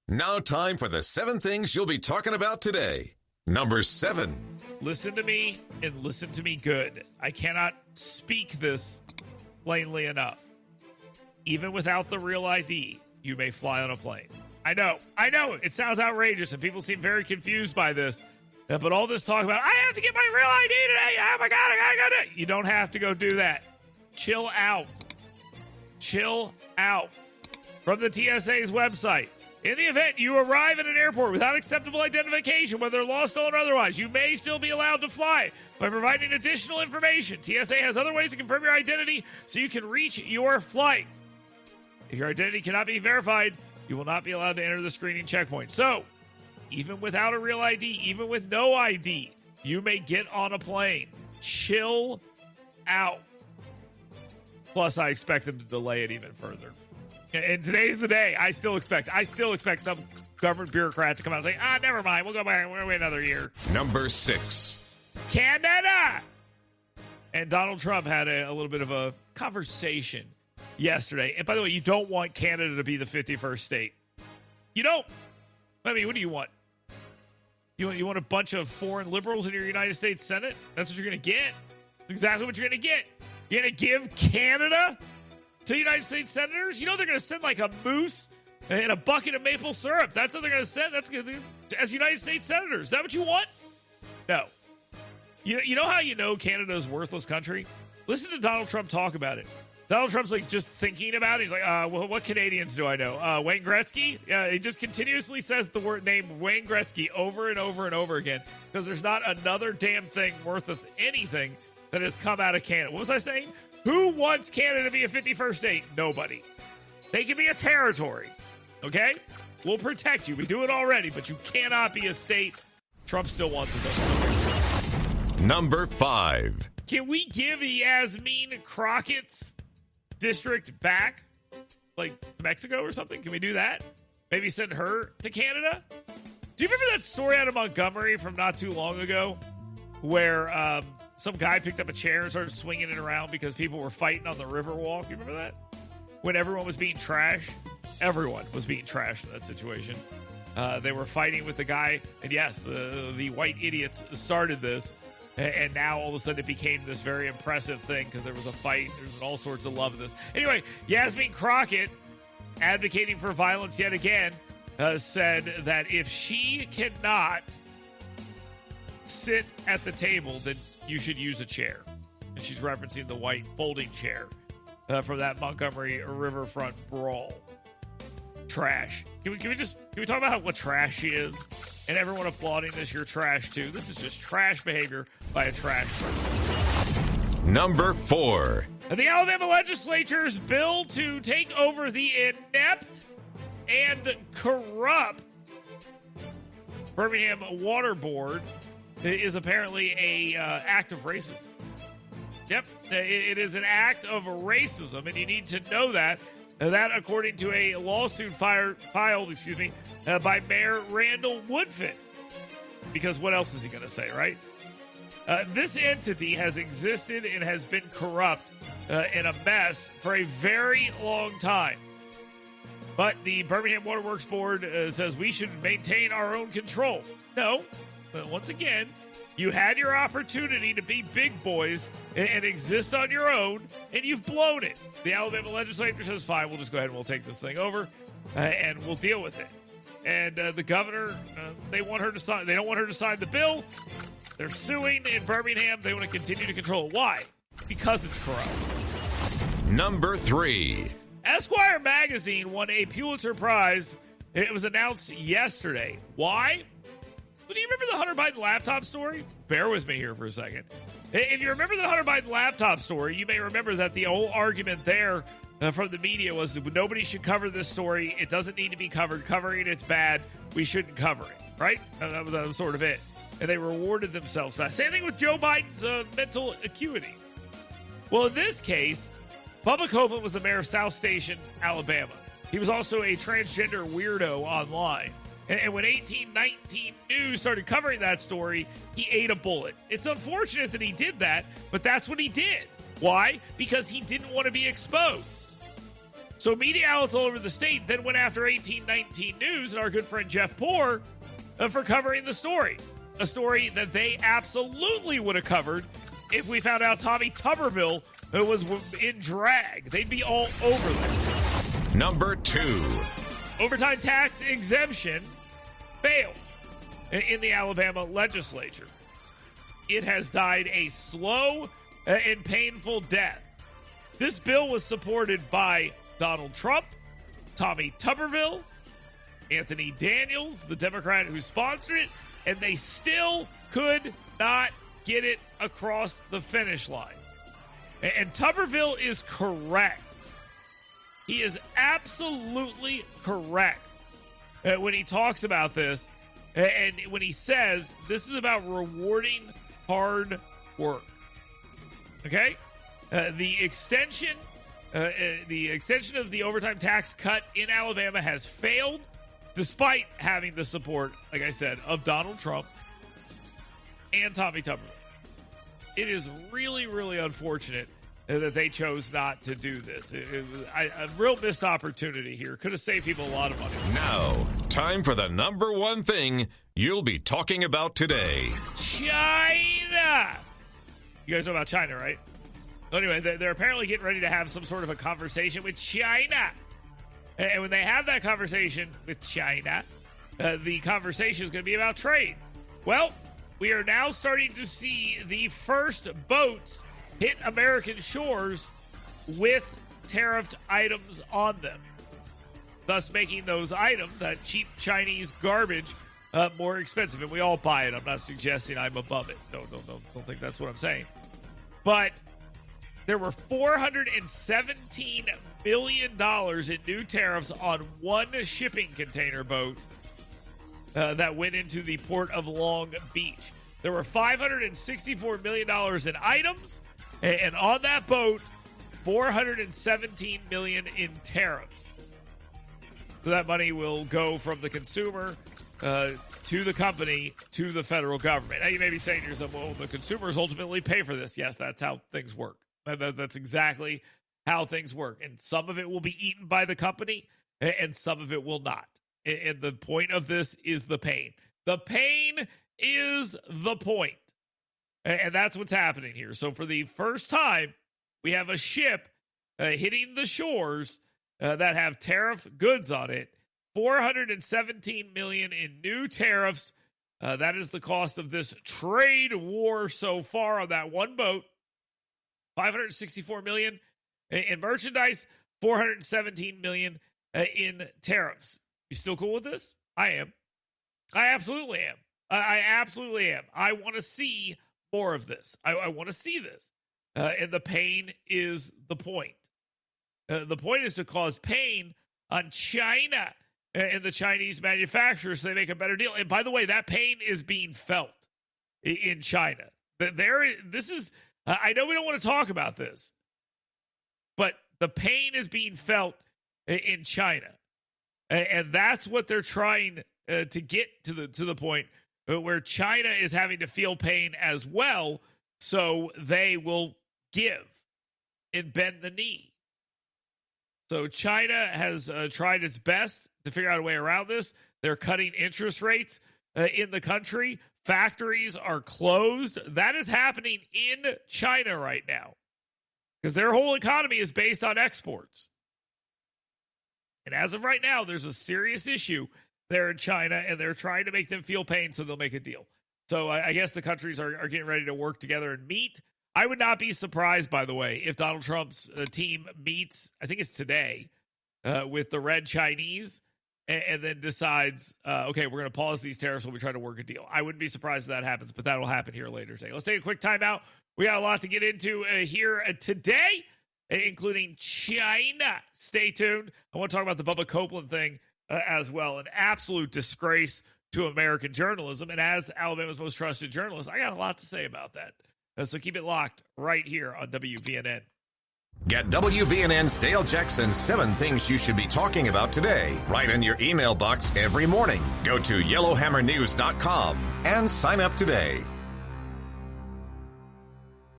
Now time for the 7 things you'll be talking about today. Number 7. Listen to me and listen to me good. I cannot speak this plainly enough. Even without the real ID, you may fly on a plane. I know. It sounds outrageous and people seem very confused by this. But all this talk about, I have to get my real ID today. Oh my God, I gotta do it. You don't have to go do that. Chill out. From the TSA's website. In the event you arrive at an airport without acceptable identification, whether lost, stolen, or otherwise, you may still be allowed to fly by providing additional information. TSA has other ways to confirm your identity so you can reach your flight. If your identity cannot be verified, you will not be allowed to enter the screening checkpoint. So, even without a real ID, even with no ID, you may get on a plane. Chill out. Plus, I expect them to delay it even further. And today's the day. I still expect some government bureaucrat to come out and say, never mind. We'll go back. We'll wait another year. Number 6. Canada. And Donald Trump had a little bit of a conversation yesterday. And by the way, you don't want Canada to be the 51st state. You don't. I mean, what do you want? You want a bunch of foreign liberals in your United States Senate? That's what you're going to get. That's exactly what you're going to get. You're going to give Canada to United States senators? You know they're going to send like a moose and a bucket of maple syrup. That's what they're going to send. That's good as United States senators. Is that what you want? No. You know how you know Canada's a worthless country? Listen to Donald Trump talk about it. Donald Trump's like just thinking about it. He's like, well, what Canadians do I know? Wayne Gretzky? He just continuously says the word name Wayne Gretzky over and over and over again because there's not another damn thing worth of anything that has come out of Canada. What was I saying? Who wants Canada to be a 51st state? Nobody. They can be a territory, okay? We'll protect you. We do it already, but you cannot be a state. Trump still wants it, though. Number 5. Can we give Yasmin Crockett's district back, like Mexico or something? Can we do that? Maybe send her to Canada? Do you remember that story out of Montgomery from not too long ago where some guy picked up a chair and started swinging it around because people were fighting on the Riverwalk? You remember that? When everyone was being trashed? Everyone was being trashed in that situation. They were fighting with the guy, and yes, the white idiots started this, and now all of a sudden it became this very impressive thing because there was a fight. There's all sorts of love in this. Anyway, Yasmin Crockett, advocating for violence yet again, said that if she cannot sit at the table, then you should use a chair. And she's referencing the white folding chair from that Montgomery riverfront brawl. Trash. Can we talk about what trash she is? And everyone applauding this, you're trash too. This is just trash behavior by a trash person. Number 4. The Alabama legislature's bill to take over the inept and corrupt Birmingham Water Board is apparently a act of racism. Yep, it is an act of racism, and you need to know that. That, according to a lawsuit filed by Mayor Randall Woodfin. Because what else is he going to say, right? This entity has existed and has been corrupt and a mess for a very long time. But the Birmingham Waterworks Board says we should maintain our own control. No, but once again, you had your opportunity to be big boys and exist on your own, and you've blown it. The Alabama legislature says, fine, we'll just go ahead and we'll take this thing over, and we'll deal with it. And the governor, they want her to sign. They don't want her to sign the bill. They're suing in Birmingham. They want to continue to control it. Why? Because it's corrupt. Number 3. Esquire magazine won a Pulitzer Prize. It was announced yesterday. Why? Well, do you remember the Hunter Biden laptop story? Bear with me here for a second. If you remember the Hunter Biden laptop story, you may remember that the whole argument there from the media was that nobody should cover this story. It doesn't need to be covered. Covering it's bad. We shouldn't cover it, right? That was sort of it. And they rewarded themselves for that. Same thing with Joe Biden's mental acuity. Well, in this case, Bubba Copeland was the mayor of South Station, Alabama. He was also a transgender weirdo online. And when 1819 News started covering that story, he ate a bullet. It's unfortunate that he did that, but that's what he did. Why? Because he didn't want to be exposed. So media outlets all over the state then went after 1819 News and our good friend Jeff Poor for covering the story. A story that they absolutely would have covered if we found out Tommy Tuberville was in drag. They'd be all over that. Number 2. Overtime tax exemption failed in the Alabama legislature. It has died a slow and painful death. This bill was supported by Donald Trump, Tommy Tuberville, Anthony Daniels, the Democrat who sponsored it, and they still could not get it across the finish line. And Tuberville is correct. He is absolutely correct when he talks about this and when he says this is about rewarding hard work. Okay? The extension of the overtime tax cut in Alabama has failed despite having the support, like I said, of Donald Trump and Tommy Tuberville. It is really, really unfortunate that they chose not to do this. It was a real missed opportunity here. Could have saved people a lot of money. Now, time for the number one thing you'll be talking about today. China! You guys know about China, right? Anyway, they're apparently getting ready to have some sort of a conversation with China. And when they have that conversation with China, the conversation is going to be about trade. Well, we are now starting to see the first boats hit American shores with tariffed items on them, thus making those items, that cheap Chinese garbage, more expensive. And we all buy it. I'm not suggesting I'm above it. Don't think that's what I'm saying. But there were $417 million in new tariffs on one shipping container boat that went into the port of Long Beach. There were $564 million in items, and on that boat, $417 million in tariffs. So that money will go from the consumer to the company to the federal government. Now you may be saying to yourself, well, the consumers ultimately pay for this. Yes, that's how things work. That's exactly how things work. And some of it will be eaten by the company, and some of it will not. And the point of this is the pain. The pain is the point. And that's what's happening here. So for the first time, we have a ship hitting the shores that have tariff goods on it. $417 million in new tariffs. That is the cost of this trade war so far on that one boat. $564 million in merchandise, $417 million in tariffs. You still cool with this? I am. I absolutely am. I absolutely am. I want to see more of this. I want to see this. And the pain is the point. The point is to cause pain on China and the Chinese manufacturers so they make a better deal. And by the way, that pain is being felt in China. This is, I know we don't want to talk about this, but the pain is being felt in China. And that's what they're trying to get to the point where China is having to feel pain as well, so they will give and bend the knee. So China has tried its best to figure out a way around this. They're cutting interest rates in the country. Factories are closed. That is happening in China right now because their whole economy is based on exports. And as of right now, there's a serious issue there in China, and they're trying to make them feel pain so they'll make a deal. So I guess the countries are getting ready to work together and meet. I would not be surprised, by the way, if Donald Trump's team meets, I think it's today, with the Red Chinese and then decides, okay, we're going to pause these tariffs while we try to work a deal. I wouldn't be surprised if that happens, but that'll happen here later today. Let's take a quick timeout. We got a lot to get into here today, including China. Stay tuned. I want to talk about the Bubba Copeland thing as well. An absolute disgrace to American journalism. And as Alabama's most trusted journalist, I got a lot to say about that. So keep it locked right here on WVNN. Get WVNN's Dale Jackson's 7 Things You Should Be Talking About Today right in your email box every morning. Go to yellowhammernews.com and sign up today.